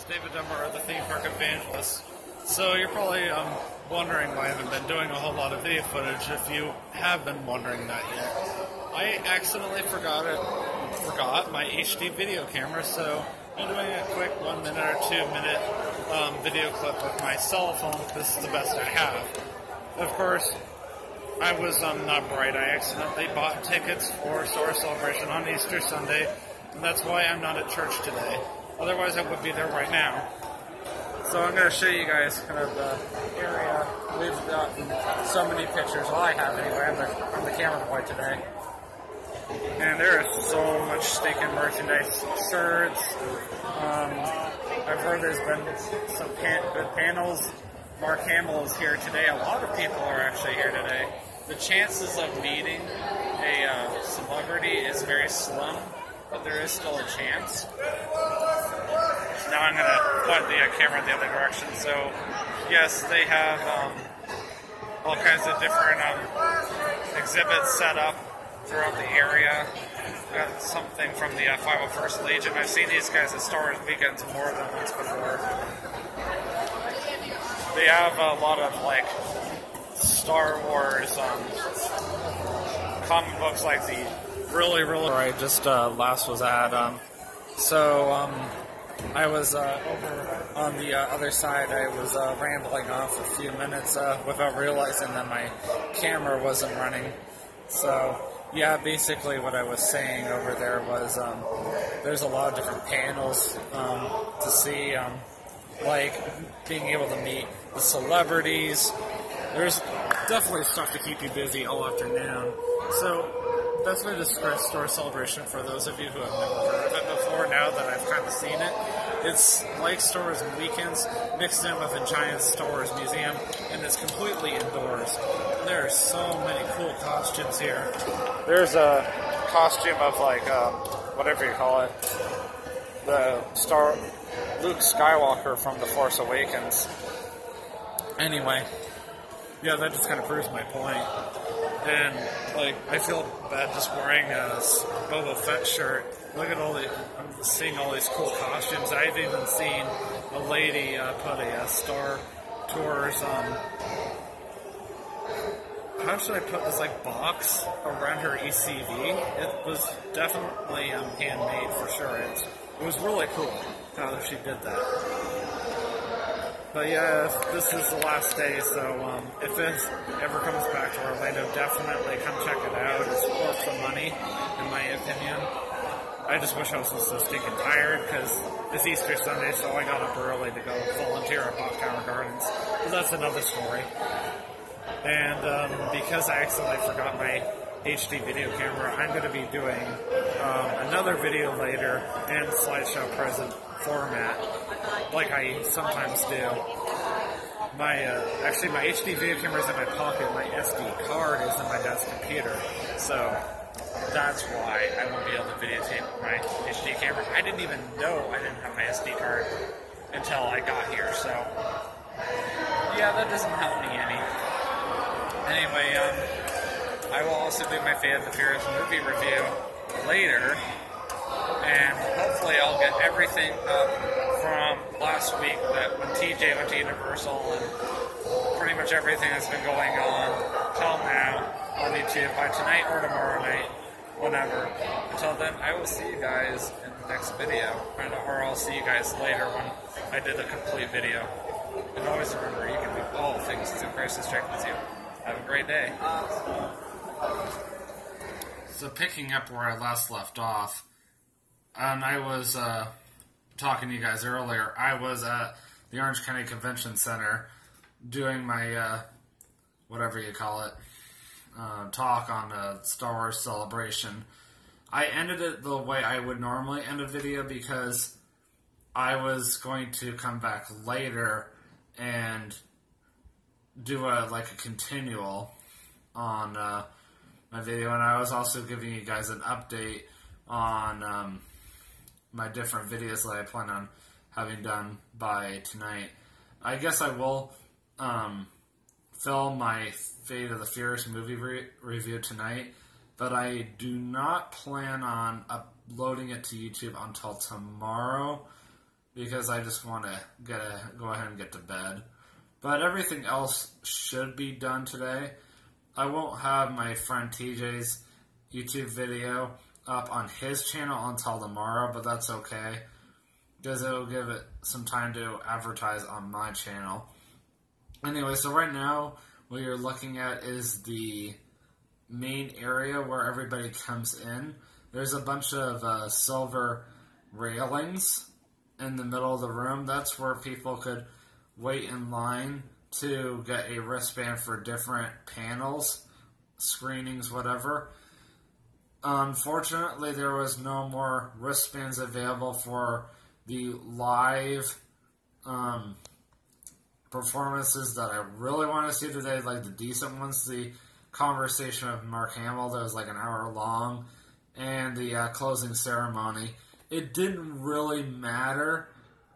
David Dummer, the theme park evangelist. So you're probably wondering why I haven't been doing a whole lot of video footage if you have been wondering that yet. I accidentally forgot my HD video camera, so I'm doing a quick 1 minute or 2 minute video clip with my cell phone. This is the best I have. Of course, I was not bright. I accidentally bought tickets for Star Celebration on Easter Sunday, and that's why I'm not at church today. Otherwise, I would be there right now. So I'm going to show you guys kind of the area. We've gotten so many pictures. Well, I have anyway. I'm the camera boy today. And there is so much stinking merchandise. Shirts. I've heard there's been some good panels. Mark Hamill is here today. A lot of people are actually here today. The chances of meeting a celebrity is very slim, but there is still a chance. Now I'm going to point the camera in the other direction. So, yes, they have all kinds of different exhibits set up throughout the area. Got something from the 501st Legion. I've seen these guys at Star Wars weekends more than once before. They have a lot of, like, Star Wars comic books, like the really I just last was at. I was over on the other side. I was rambling on for a few minutes without realizing that my camera wasn't running. So, yeah, basically what I was saying over there was there's a lot of different panels to see, like being able to meet the celebrities. There's definitely stuff to keep you busy all afternoon. So, that's my Star Celebration for those of you who have never heard of it before. Now that I've kind of seen it, it's like Star Wars Weekends mixed in with a giant Star Wars museum, and it's completely indoors. There are so many cool costumes here. There's a costume of, like, whatever you call it, the Luke Skywalker from The Force Awakens. Anyway, yeah, that just kind of proves my point. And, like, I feel bad just wearing a Boba Fett shirt. Look at I'm seeing all these cool costumes. I've even seen a lady put a Star Tours, how should I put this, like, box around her ECV? It was definitely handmade for sure. It was really cool how she did that. But yeah, this is the last day, so if this ever comes back to Orlando, definitely come check it out. It's worth the money, in my opinion. I just wish I wasn't so stinking tired, because it's Easter Sunday, so I got up early to go volunteer at Bob Tower Gardens. But that's another story. And because I accidentally forgot my HD video camera, I'm going to be doing another video later in slideshow present format, like I sometimes do. Actually, my HD video camera is in my pocket. My SD card is in my dad's computer, so that's why I won't be able to videotape my HD camera. I didn't even know I didn't have my SD card until I got here, so yeah, that doesn't help me any. Anyway, I will also do my Fate of the Furious movie review later, and hopefully I'll get everything up from last week that when TJ went to Universal and pretty much everything that's been going on till now on YouTube by tonight or tomorrow night, whenever. Until then, I will see you guys in the next video, or I'll see you guys later when I did a complete video. And always remember, you can do all things through Christ who strengthens you. Have a great day. So picking up where I last left off, and I was talking to you guys earlier, I was at the Orange County Convention Center doing my, whatever you call it, talk on the Star Wars Celebration. I ended it the way I would normally end a video because I was going to come back later and do a continual on my video, and I was also giving you guys an update on my different videos that I plan on having done by tonight. I guess I will film my Fate of the Furious movie review tonight, but I do not plan on uploading it to YouTube until tomorrow, because I just want to go ahead and get to bed. But everything else should be done today. I won't have my friend TJ's YouTube video up on his channel until tomorrow, but that's okay, because it'll give it some time to advertise on my channel. Anyway, so right now, what you're looking at is the main area where everybody comes in. There's a bunch of silver railings in the middle of the room. That's where people could wait in line to get a wristband for different panels, screenings, whatever. Unfortunately, there was no more wristbands available for the live performances that I really want to see today, like the decent ones. The conversation with Mark Hamill that was like an hour long, and the closing ceremony. It didn't really matter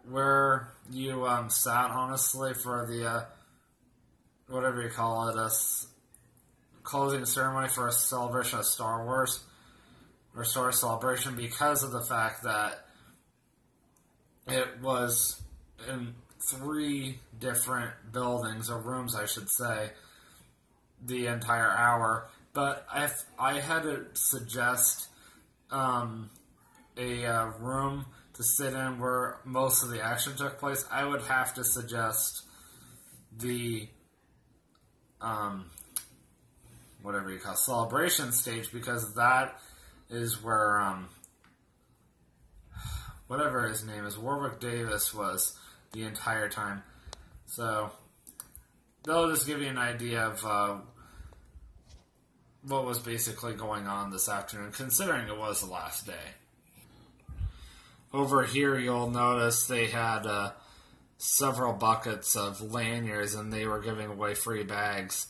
where you sat, honestly, for the whatever you call it, a closing ceremony for a celebration of Star Wars, or Star Wars Celebration, because of the fact that it was in 3 different buildings, or rooms I should say, the entire hour. But if I had to suggest a room to sit in where most of the action took place, I would have to suggest the whatever you call celebration stage, because that is where whatever his name is, Warwick Davis, was the entire time. So they'll just give you an idea of what was basically going on this afternoon, considering it was the last day. Over here, you'll notice they had several buckets of lanyards, and they were giving away free bags.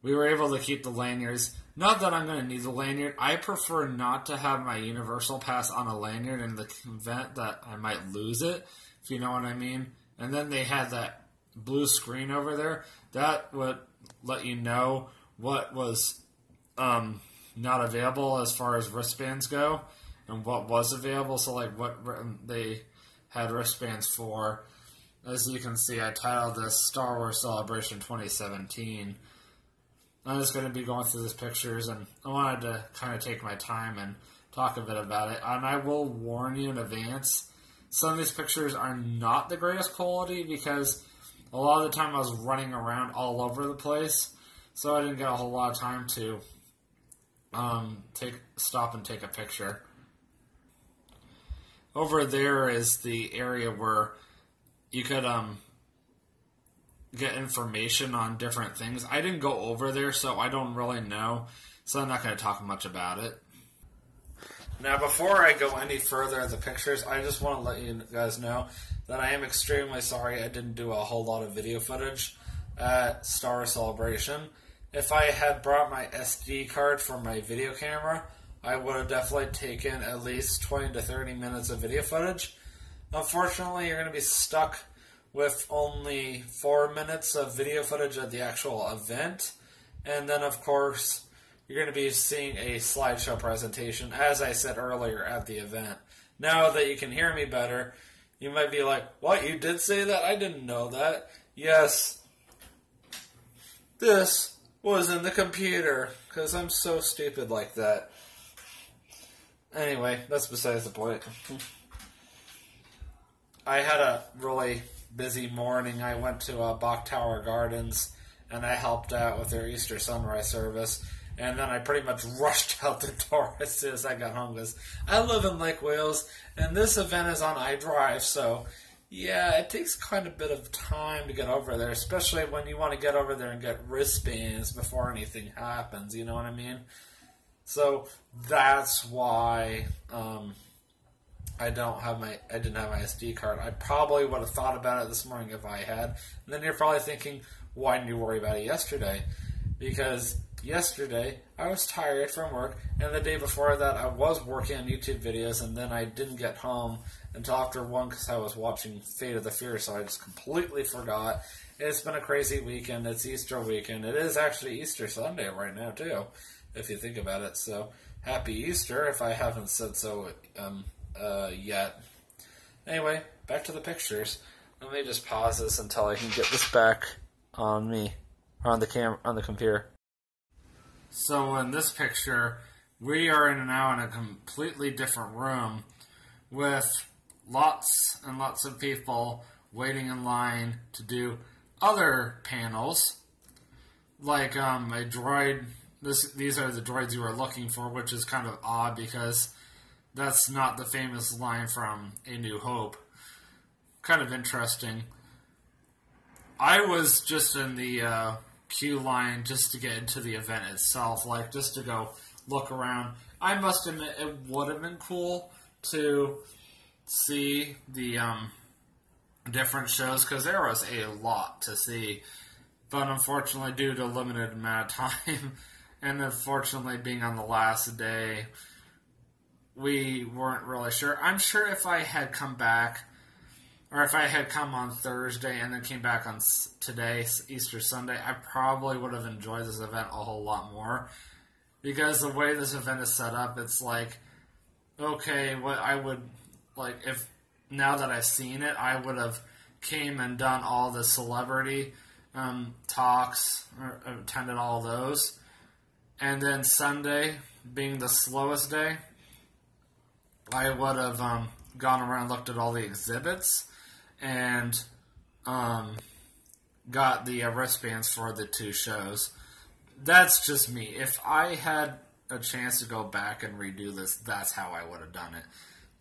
We were able to keep the lanyards. Not that I'm going to need the lanyard. I prefer not to have my Universal Pass on a lanyard in the event that I might lose it, if you know what I mean. And then they had that blue screen over there. That would let you know what was not available as far as wristbands go, and what was available. So, like, what they had wristbands for. As you can see, I titled this Star Wars Celebration 2017. I'm just going to be going through these pictures, and I wanted to kind of take my time and talk a bit about it. And I will warn you in advance, some of these pictures are not the greatest quality, because a lot of the time I was running around all over the place, so I didn't get a whole lot of time to stop and take a picture. Over there is the area where you could get information on different things. I didn't go over there, so I don't really know, so I'm not going to talk much about it. Now, before I go any further in the pictures, I just want to let you guys know that I am extremely sorry I didn't do a whole lot of video footage at Star Wars Celebration. If I had brought my SD card for my video camera, I would have definitely taken at least 20 to 30 minutes of video footage. Unfortunately, you're going to be stuck with only 4 minutes of video footage at the actual event. And then, of course, you're going to be seeing a slideshow presentation, as I said earlier, at the event. Now that you can hear me better, you might be like, what, you did say that? I didn't know that. Yes, this was in the computer, because I'm so stupid like that. Anyway, that's besides the point. I had a really busy morning. I went to Bach Tower Gardens, and I helped out with their Easter sunrise service. And then I pretty much rushed out the door as soon as I got home, because I live in Lake Wales, and this event is on iDrive, so yeah, it takes quite a bit of time to get over there, especially when you want to get over there and get wristbands before anything happens, you know what I mean? So that's why I didn't have my SD card. I probably would have thought about it this morning if I had. And then you're probably thinking, why didn't you worry about it yesterday? Because yesterday I was tired from work, and the day before that I was working on YouTube videos, and then I didn't get home until after 1 because I was watching Fate of the Furious, so I just completely forgot. It's been a crazy weekend. It's Easter weekend. It is actually Easter Sunday right now, too, if you think about it. So, happy Easter, if I haven't said so yet. Anyway, back to the pictures. Let me just pause this until I can get this back on me, or on the computer. So in this picture, we are now in a completely different room with lots and lots of people waiting in line to do other panels, like a droid. These are the droids you were looking for, which is kind of odd because that's not the famous line from A New Hope. Kind of interesting. I was just in the queue line just to get into the event itself, like just to go look around. I must admit it would have been cool to see the different shows because there was a lot to see. But unfortunately, due to a limited amount of time, and unfortunately being on the last day, we weren't really sure. I'm sure if I had come back, or if I had come on Thursday and then came back on today, Easter Sunday, I probably would have enjoyed this event a whole lot more. Because the way this event is set up, it's like, okay, what I would, like, if, now that I've seen it, I would have came and done all the celebrity talks, or attended all those. And then Sunday, being the slowest day, I would have gone around, looked at all the exhibits, and got the wristbands for the two shows. That's just me. If I had a chance to go back and redo this, that's how I would have done it.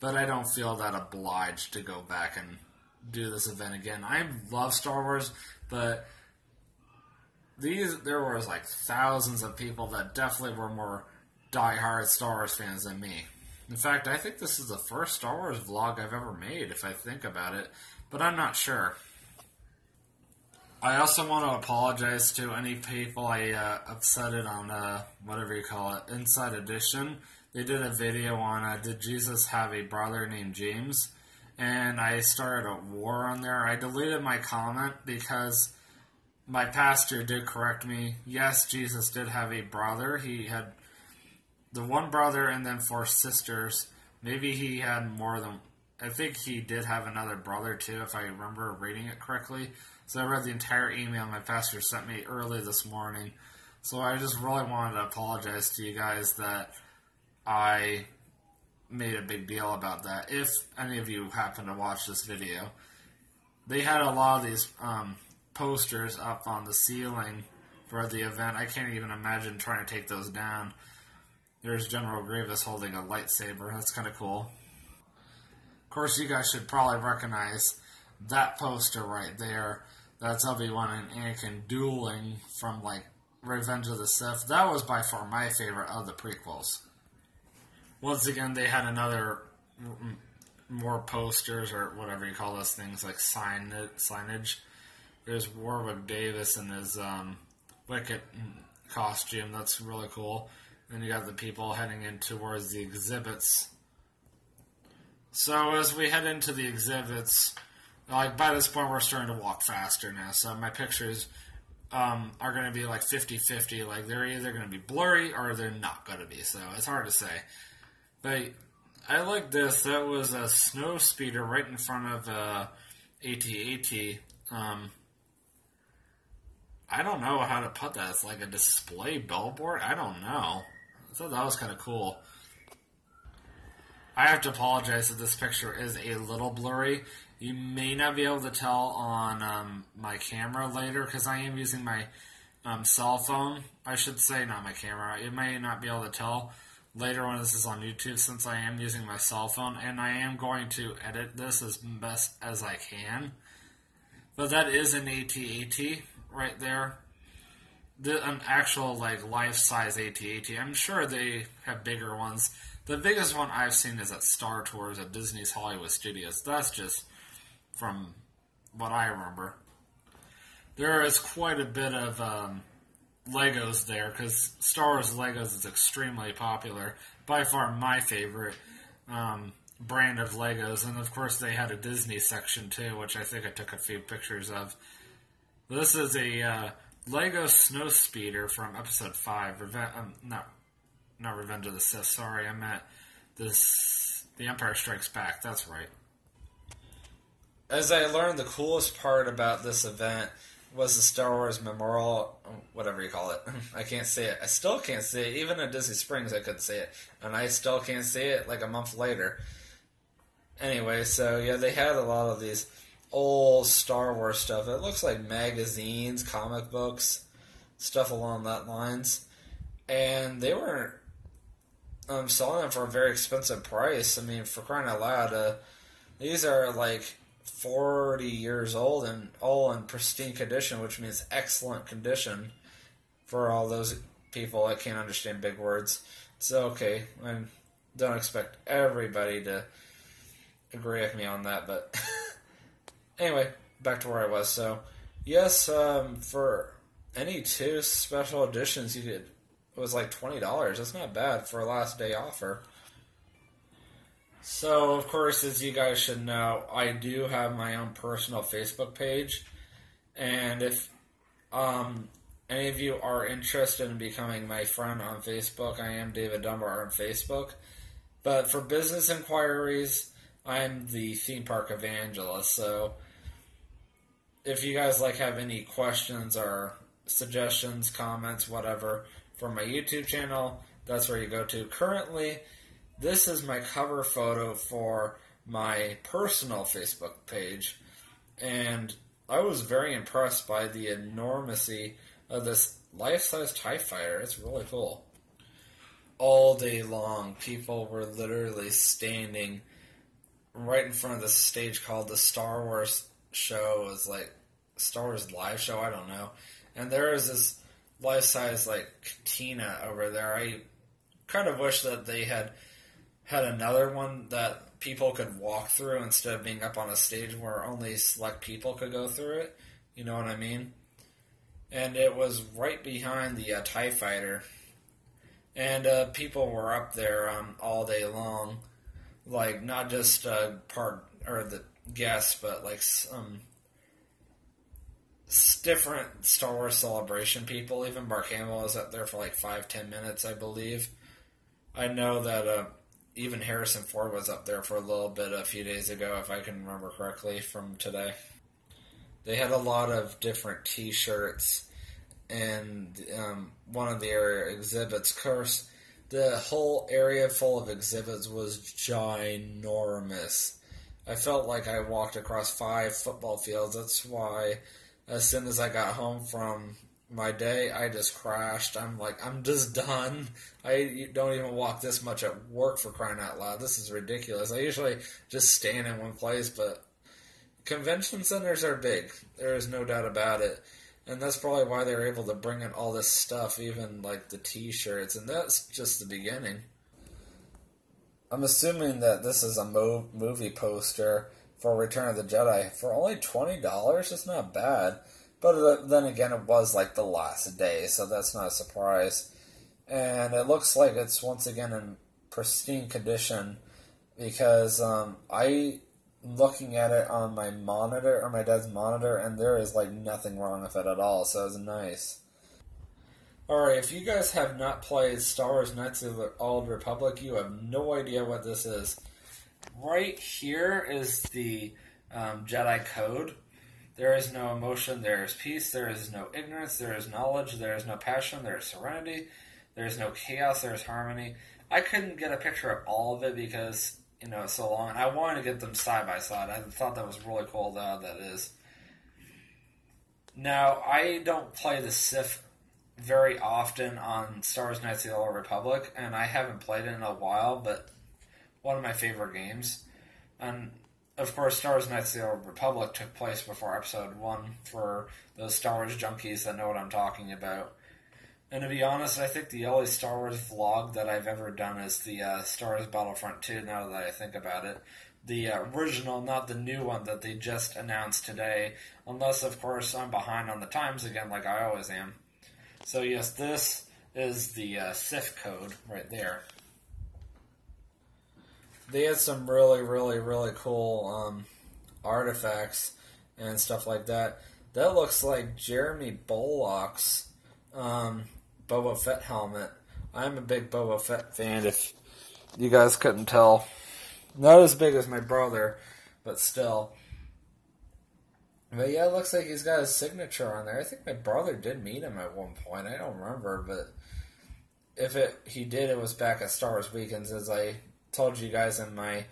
But I don't feel that obliged to go back and do this event again. I love Star Wars, but there was like thousands of people that definitely were more diehard Star Wars fans than me. In fact, I think this is the first Star Wars vlog I've ever made, if I think about it, but I'm not sure. I also want to apologize to any people I upsetted on, whatever you call it, Inside Edition. They did a video on, did Jesus have a brother named James? And I started a war on there. I deleted my comment because my pastor did correct me. Yes, Jesus did have a brother. He had the one brother and then 4 sisters. Maybe he had more than... I think he did have another brother too, if I remember reading it correctly. So I read the entire email my pastor sent me early this morning. So I just really wanted to apologize to you guys that I made a big deal about that. If any of you happen to watch this video, they had a lot of these posters up on the ceiling for the event. I can't even imagine trying to take those down. There's General Grievous holding a lightsaber. That's kind of cool. Of course, you guys should probably recognize that poster right there. That's Obi-Wan and Anakin dueling from, like, Revenge of the Sith. That was by far my favorite of the prequels. Once again, they had another more posters, or whatever you call those things, like signage. There's Warwick Davis in his Wicket costume. That's really cool. Then you got the people heading in towards the exhibits. So as we head into the exhibits, like by this point we're starting to walk faster now. So my pictures are going to be like 50-50. Like they're either going to be blurry or they're not going to be. So it's hard to say. But I like this. That was a snow speeder right in front of AT-AT. I don't know how to put that. It's like a display billboard? I don't know. I thought that was kind of cool. I have to apologize that this picture is a little blurry. You may not be able to tell on my camera later because I am using my cell phone. I should say not my camera. You may not be able to tell later when this is on YouTube since I am using my cell phone. And I am going to edit this as best as I can. But that is an AT-AT right there. An actual like life-size AT-AT. I'm sure they have bigger ones. The biggest one I've seen is at Star Tours at Disney's Hollywood Studios. That's just from what I remember. There is quite a bit of Legos there because Star Wars Legos is extremely popular. By far my favorite brand of Legos. And of course they had a Disney section too, which I think I took a few pictures of. This is a Lego Snow Speeder from Episode 5. Not Revenge of the Sith, sorry, I meant The Empire Strikes Back, that's right. as I learned, the coolest part about this event was the Star Wars Memorial, whatever you call it. I can't say it. I still can't say it. Even at Disney Springs, I couldn't say it. And I still can't say it like a month later. Anyway, so yeah, they had a lot of these old Star Wars stuff. It looks like magazines, comic books, stuff along that lines. And they were selling them for a very expensive price. I mean, for crying out loud, these are like 40 years old and all in pristine condition, which means excellent condition for all those people that can't understand big words. So, okay, I don't expect everybody to agree with me on that, but anyway, back to where I was. So, yes, for any two special editions, it was like $20. That's not bad for a last day offer. So, of course, as you guys should know, I do have my own personal Facebook page. And if any of you are interested in becoming my friend on Facebook, I am David Dunbar on Facebook. But for business inquiries, I'm the theme park evangelist. So, if you guys have any questions or suggestions, comments, whatever, for my YouTube channel, that's where you go to. Currently, this is my cover photo for my personal Facebook page, and I was very impressed by the enormity of this life-size TIE fighter. It's really cool. All day long, people were literally standing right in front of the stage called the Star Wars show. It was like Star Wars live show, I don't know. And there was this life-size cantina over there. I kind of wish that they had another one that people could walk through instead of being up on a stage where only select people could go through it. You know what I mean? And it was right behind the TIE fighter. And people were up there all day long. Not just the guests, but different Star Wars Celebration people. Even Mark Hamill was up there for 5-10 minutes, I believe. I know that even Harrison Ford was up there for a little bit a few days ago, if I can remember correctly from today. They had a lot of different T-shirts and one of the area exhibits. Of course, the whole area full of exhibits was ginormous. I felt like I walked across 5 football fields. That's why as soon as I got home from my day, I just crashed. I'm just done. I don't even walk this much at work, for crying out loud. This is ridiculous. I usually just stand in one place, but convention centers are big. There is no doubt about it. And that's probably why they're able to bring in all this stuff, even the T-shirts. And that's just the beginning. I'm assuming that this is a movie poster for Return of the Jedi. For only $20, it's not bad. But then again, it was the last day, so that's not a surprise. And it looks like it's once again in pristine condition because I looking at it on my monitor, or my dad's monitor, and there is nothing wrong with it at all, so it's nice. Alright, if you guys have not played Star Wars Knights of the Old Republic, you have no idea what this is. Right here is the Jedi Code. There is no emotion, there is peace, there is no ignorance, there is knowledge, there is no passion, there is serenity, there is no chaos, there is harmony. I couldn't get a picture of all of it because, it's so long. I wanted to get them side by side. I thought that was really cool, though, that is. Now, I don't play the Sith very often on Star Wars Knights of the Old Republic, and I haven't played it in a while, but one of my favorite games. And of course, Star Wars Knights of the Old Republic took place before Episode 1 for those Star Wars junkies that know what I'm talking about. And to be honest, I think the only Star Wars vlog that I've ever done is the Star Wars Battlefront 2, now that I think about it. The original, not the new one that they just announced today. Unless, of course, I'm behind on the times again, like I always am. So yes, this is the Sith code right there. They had some really, really, really cool artifacts and stuff like that. That looks like Jeremy Bullock's Boba Fett helmet. I'm a big Boba Fett fan, if you guys couldn't tell. Not as big as my brother, but still. But yeah, it looks like he's got his signature on there. I think my brother did meet him at one point. I don't remember, but he did, it was back at Star Wars Weekends, as I told you guys in my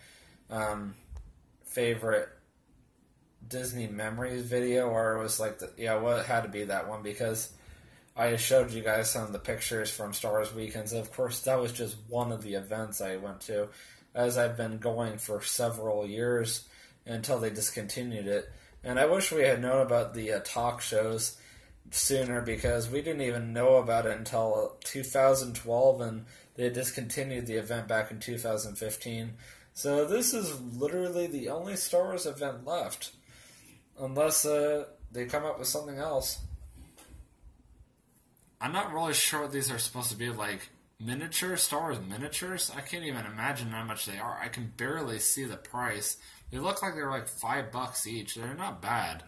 favorite Disney Memories video, or it was like it had to be that one, because I showed you guys some of the pictures from Star Wars Weekends. Of course, that was just one of the events I went to, as I've been going for several years until they discontinued it. And I wish we had known about the talk shows sooner, because we didn't even know about it until 2012, and they discontinued the event back in 2015. So this is literally the only Star Wars event left, unless they come up with something else. I'm not really sure what these are supposed to be, like miniatures, Star Wars miniatures. I can't even imagine how much they are. I can barely see the price. They look like they're like $5 each. They're not bad.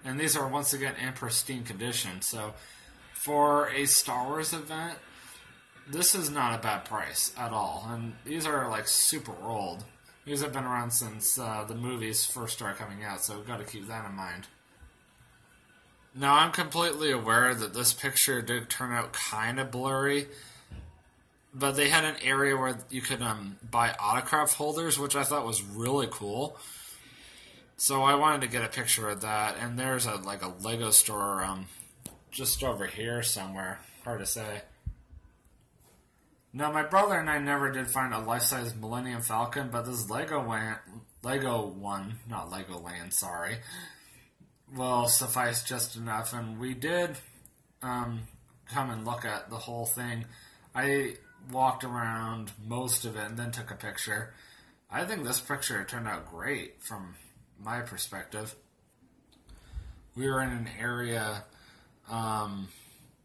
And these are, once again, in pristine condition. So for a Star Wars event, this is not a bad price at all. And these are like super old. These have been around since the movies first started coming out, so we've got to keep that in mind. Now, I'm completely aware that this picture did turn out kind of blurry, but they had an area where you could buy autograph holders, which I thought was really cool. So I wanted to get a picture of that, and there's a Lego store just over here somewhere. Hard to say. Now, my brother and I never did find a life-size Millennium Falcon, but this Lego one, not Legoland, sorry, will suffice just enough. And we did come and look at the whole thing. I walked around most of it and then took a picture. I think this picture turned out great from my perspective. We were in an area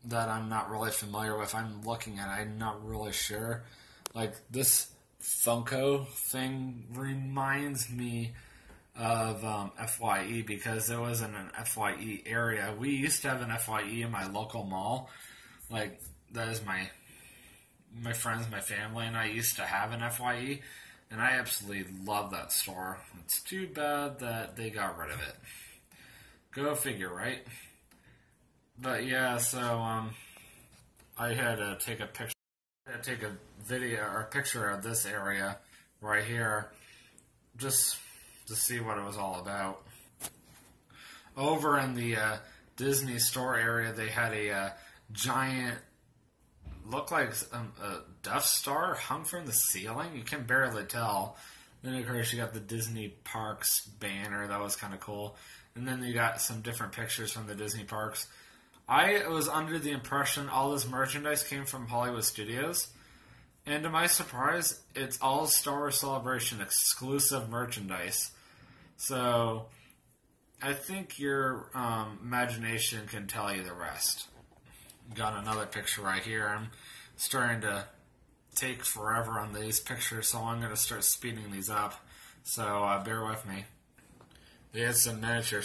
that I'm not really familiar with. I'm looking at it, I'm not really sure. Like, this Funko thing reminds me of FYE, because it was in an FYE area. We used to have an FYE in my local mall. Like, that is my friends, my family, and I used to have an FYE, and I absolutely love that store. It's too bad that they got rid of it. Go figure, right? But yeah, so I had to take a picture. I had to take a video or a picture of this area right here, just to see what it was all about. Over in the Disney store area, they had a giant, looked like a Death Star hung from the ceiling. You can barely tell. Then, of course, you got the Disney Parks banner. That was kind of cool. And then you got some different pictures from the Disney Parks. I was under the impression all this merchandise came from Hollywood Studios. And to my surprise, it's all Star Wars Celebration exclusive merchandise. So I think your imagination can tell you the rest. Got another picture right here. I'm starting to take forever on these pictures, so I'm going to start speeding these up. So bear with me. They had some miniature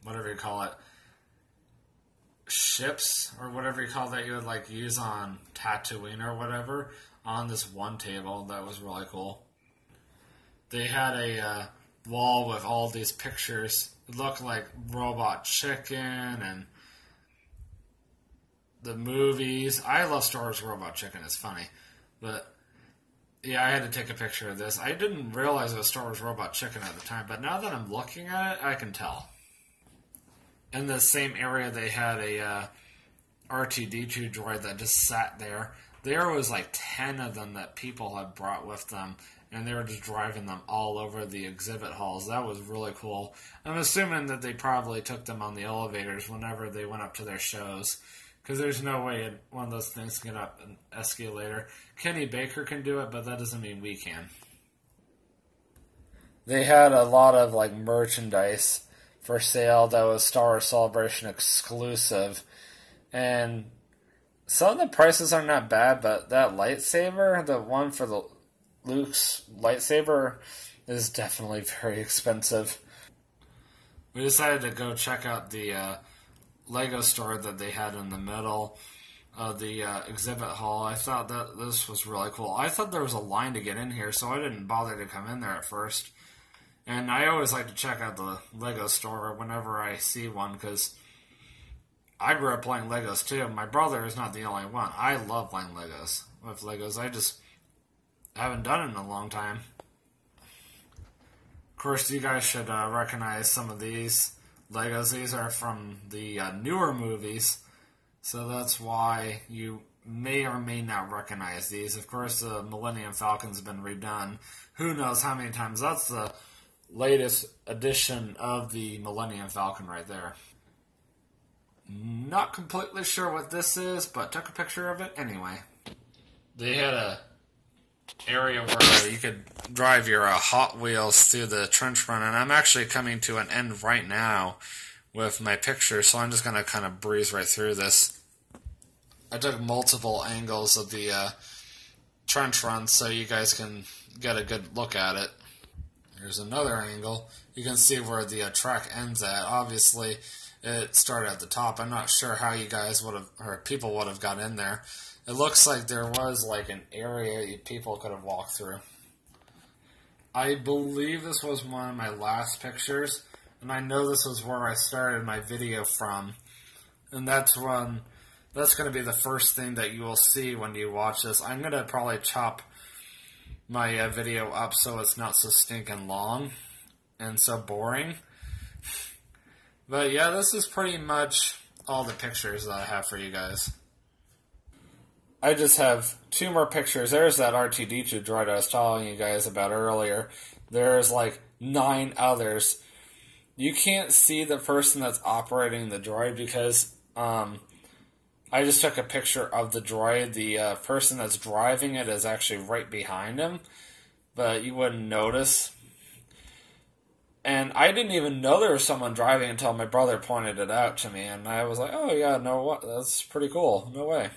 whatever you call it, ships or whatever you call that you would like use on Tatooine or whatever on this one table. That was really cool. They had a wall with all these pictures. It looked like Robot Chicken and the movies. I love Star Wars Robot Chicken. It's funny. But yeah, I had to take a picture of this. I didn't realize it was Star Wars Robot Chicken at the time, but now that I'm looking at it, I can tell. In the same area, they had a R2-D2 droid that just sat there. There was like 10 of them that people had brought with them, and they were just driving them all over the exhibit halls. That was really cool. I'm assuming that they probably took them on the elevators whenever they went up to their shows, because there's no way one of those things can get up an escalator. Kenny Baker can do it, but that doesn't mean we can. They had a lot of like merchandise for sale that was Star Wars Celebration exclusive, and some of the prices are not bad, but that lightsaber, the one for the Luke's lightsaber, is definitely very expensive. We decided to go check out the Lego store that they had in the middle of the exhibit hall. I thought that this was really cool. I thought there was a line to get in here, so I didn't bother to come in there at first. And I always like to check out the Lego store whenever I see one, because I grew up playing Legos too. My brother is not the only one. I love playing with Legos. I just haven't done it in a long time. Of course, you guys should recognize some of these Legos. These are from the newer movies, so that's why you may or may not recognize these. Of course, the Millennium Falcon's been redone. Who knows how many times? That's the latest edition of the Millennium Falcon right there. Not completely sure what this is, but took a picture of it anyway. They had a area where you could drive your Hot Wheels through the trench run, and I'm actually coming to an end right now with my picture, so I'm just going to kind of breeze right through this. I took multiple angles of the trench run so you guys can get a good look at it. Here's another angle. You can see where the track ends at. Obviously, it started at the top. I'm not sure how you guys would have, or people would have got in there. It looks like there was like an area people could have walked through. I believe this was one of my last pictures, and I know this was where I started my video from. And that's going to be the first thing that you will see when you watch this. I'm going to probably chop my video up so it's not so stinking long and so boring. But yeah, this is pretty much all the pictures that I have for you guys. I just have 2 more pictures. There's that R2-D2 droid I was telling you guys about earlier. There's like 9 others. You can't see the person that's operating the droid because I just took a picture of the droid. The person that's driving it is actually right behind him, but you wouldn't notice. And I didn't even know there was someone driving until my brother pointed it out to me, and I was like, oh yeah, no, what? That's pretty cool. No way.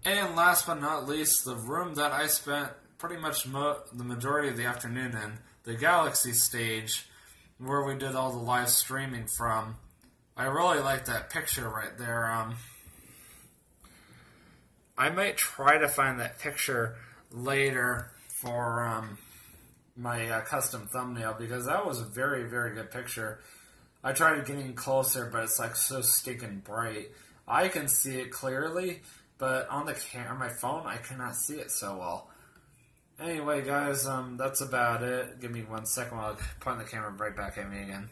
And last but not least, the room that I spent pretty much the majority of the afternoon in, the Galaxy stage, where we did all the live streaming from. I really like that picture right there. I might try to find that picture later for my custom thumbnail, because that was a very, very good picture. I tried getting closer, but it's like so stinking bright. I can see it clearly, but on the camera, my phone, I cannot see it so well. Anyway, guys, that's about it. Give me 1 second while I point the camera right back at me again.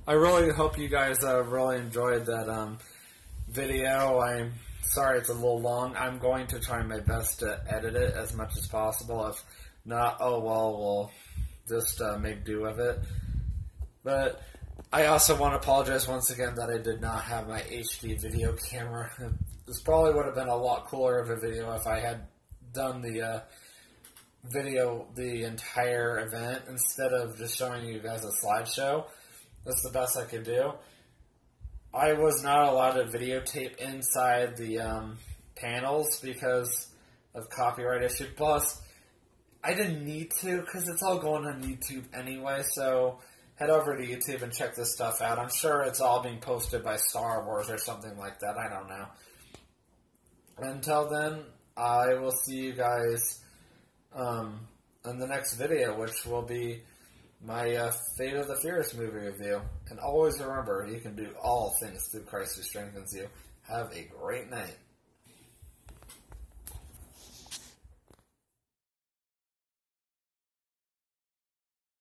I really hope you guys really enjoyed that video. I'm sorry it's a little long. I'm going to try my best to edit it as much as possible. If not, oh well, we'll just make do with it. But I also want to apologize once again that I did not have my HD video camera. This probably would have been a lot cooler of a video if I had done the video, the entire event, instead of just showing you guys a slideshow. That's the best I could do. I was not allowed to videotape inside the panels because of copyright issue. Plus, I didn't need to because it's all going on YouTube anyway, so head over to YouTube and check this stuff out. I'm sure it's all being posted by Star Wars or something like that. I don't know. Until then, I will see you guys in the next video, which will be my Fate of the Furious movie review. And always remember, you can do all things through Christ who strengthens you. Have a great night.